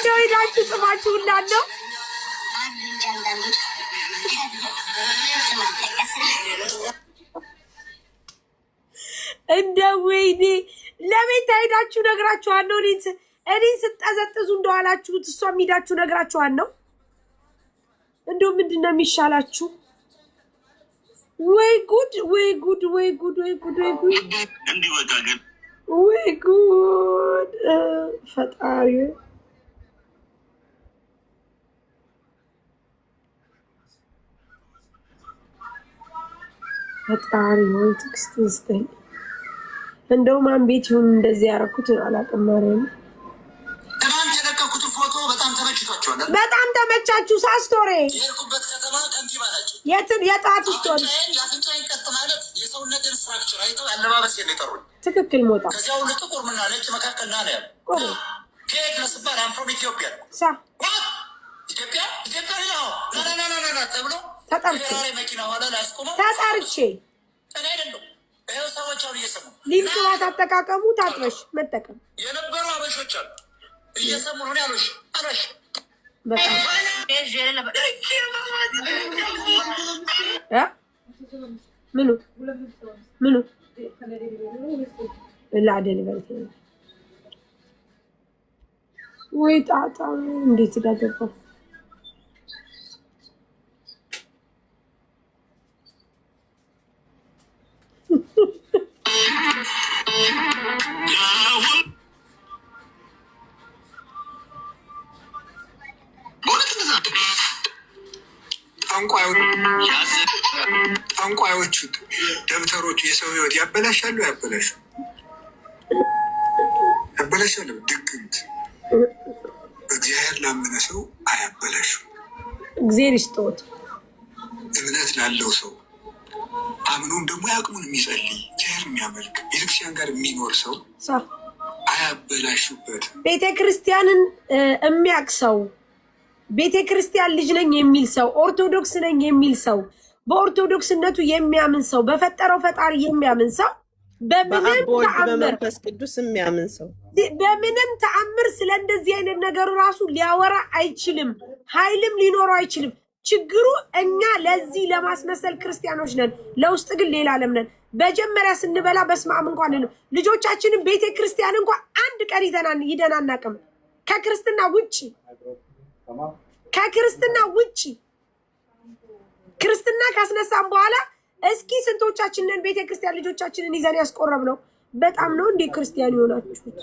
እንደው ሄዳችሁ ጽፋችሁላት ነው እንደው ወይኔ ለቤት ሄዳችሁ ነግራችኋለሁ። እኔን ስጠዘጥዙ እንደዋላችሁት እሷም ሄዳችሁ ነግራችኋለሁ። እንደው ምንድነው የሚሻላችሁ? ወይ ጉድ ወይ ጉድ ወይ ጉድ ወይ ጉድ ወይ ጉድ ወይ ጉድ ፈጣሪ ፈጣሪ ወይ ትዕግስት ይስጠኝ። እንደው ማን ቤት ይሁን እንደዚህ ያደረኩት አላውቅም። ማርያም ትናንት የለቀኩት ፎቶ በጣም ተመችቷቸዋል። በጣም ተመቻችሁ። ሳስቶሬ የሄድኩበት ከተማ ከንቲባ ናቸው። የጠዋት ስቶሪ የአፍንጫዬን ቀጥ ማለት የሰውነትን ስትራክቸር አይተው አለባበስ የጠሩኝ ትክክል ሞታ ከዚያ ሁሉ ጥቁር ምና ነጭ መካከል ና ነው ያሉ። ከየት ነው ስባል አምፍሮም ኢትዮጵያ ኢትዮጵያ ኢትዮጵያ ና ተብሎ ተጠርቼ መኪና ኋላ ላይ አስቆመው ተጠርቼ እኔ አይደለሁ ይኸው ሰዎች አሁን እየሰሙ ሊንክዋት አጠቃቀሙ ታጥበሽ መጠቀም የነበሩ አበሾች አሉ እየሰሙ ነው ያሉሽ አበሽ በጣም ምኑ ምኑ ላደልበልት ወይ ጣጣ እንዴት ዳገባ ጠንቋዮቹ ደብተሮቹ የሰው ህይወት ያበላሻሉ። ያበላሻሉ። ድግምት እግዚአብሔር ላመነ ሰው አያበላሹ። እግዚአብሔር ይስጦት። እምነት ላለው ሰው አምኖም ደግሞ ያቅሙን የሚጸልይ እግዚአብሔር የሚያመልክ ቤተክርስቲያን ጋር የሚኖር ሰው አያበላሹበትም። ቤተክርስቲያንን የሚያውቅ ሰው ቤተ ክርስቲያን ልጅ ነኝ የሚል ሰው ኦርቶዶክስ ነኝ የሚል ሰው በኦርቶዶክስነቱ የሚያምን ሰው በፈጠረው ፈጣሪ የሚያምን ሰው በመንፈስ ቅዱስ የሚያምን ሰው በምንም ተአምር ስለ እንደዚህ አይነት ነገር ራሱ ሊያወራ አይችልም። ኃይልም ሊኖረው አይችልም። ችግሩ እኛ ለዚህ ለማስመሰል ክርስቲያኖች ነን፣ ለውስጥ ግን ሌላ ዓለም ነን። መጀመሪያ ስንበላ በስመ አብ እንኳን ነው ልጆቻችንን ቤተ ክርስቲያን እንኳን አንድ ቀን ይደን አናውቅም። ከክርስትና ውጪ ክርስትና ካስነሳን በኋላ እስኪ ስንቶቻችንን ቤተ ክርስቲያን ልጆቻችንን ይዘን ያስቆረብ ነው? በጣም ነው እንዴ ክርስቲያን የሆናችሁት?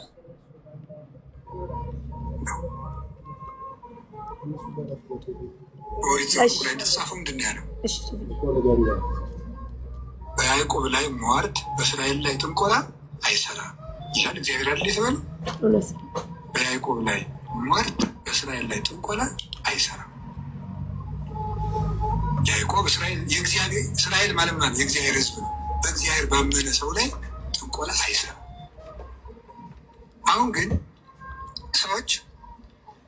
በያዕቆብ ላይ ሟርት በእስራኤል ላይ ጥንቆላ አይሰራም ይላል እግዚአብሔር አይደል የተባለው? በያዕቆብ ላይ ሟርት በእስራኤል ላይ ጥንቆላ አይሰራም። ያዕቆብ እስራኤል ማለት ማለት የእግዚአብሔር ሕዝብ ነው። በእግዚአብሔር ባመነ ሰው ላይ ጥንቆላ አይሰራም። አሁን ግን ሰዎች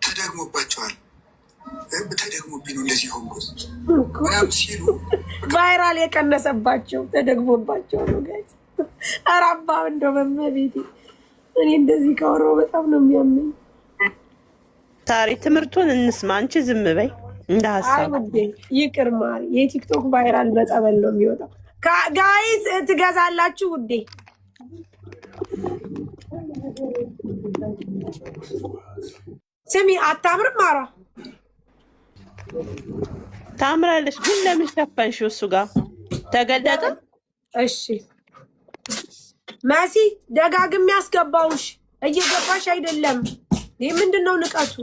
ተደግሞባቸዋል። ተደግሞብኝ ነው እንደዚህ ሆንኩት ምናምን ሲሉ ቫይራል የቀነሰባቸው ተደግሞባቸው ነው። ጋይስ አራባ እንደው በመቤቴ እኔ እንደዚህ ካወራሁ በጣም ነው የሚያመኝ። ታሪ ትምህርቱን እንስማ። አንቺ ዝም በይ እንደ ሀሳብ ይቅር ማሪ። የቲክቶክ ቫይራል በጸበል ነው የሚወጣው። ጋይስ ትገዛላችሁ ውዴ? ስሚ አታምርም? ማራ ታምራለች፣ ግን ለምን ሸፈንሽው? እሱ ጋር ተገለጠ። እሺ መሲ ደጋግሜ ያስገባውሽ እየገባሽ አይደለም። ይህ ምንድን ነው ንቀቱ?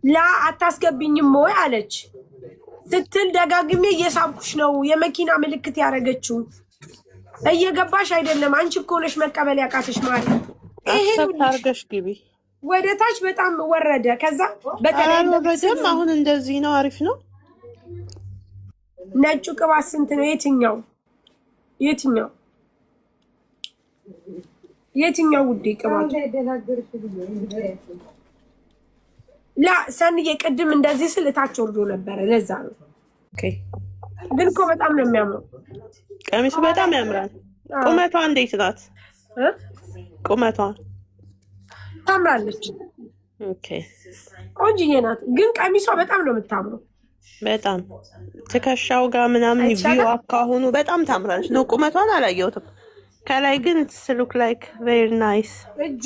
ላ አታስገብኝም ወይ አለች ስትል ደጋግሜ እየሳብኩሽ ነው የመኪና ምልክት ያደረገችው። እየገባሽ አይደለም። አንቺ እኮ ነሽ መቀበል ያቃተሽ ማለት አሰብ አድርገሽ ግቢ። ወደ ታች በጣም ወረደ። ከዛ በተለይ አሁን እንደዚህ ነው። አሪፍ ነው። ነጩ ቅባት ስንት ነው? የትኛው ውዴ ቅባት? ላ ሰንዬ ቅድም እንደዚህ ስል እታች ወርዶ ነበረ። ለዛ ነው። ግን እኮ በጣም ነው የሚያምረው። ቀሚሱ በጣም ያምራል። ቁመቷ እንዴት ናት? ቁመቷ ታምራለች። ኦኬ ቆንጅዬ ናት፣ ግን ቀሚሷ በጣም ነው የምታምረው። በጣም ትከሻው ጋር ምናምን ቪው አካሁኑ በጣም ታምራለች። ነው ቁመቷን አላየሁትም ከላይ ግን ሉክ ላይክ ቬሪ ናይስ። እጇ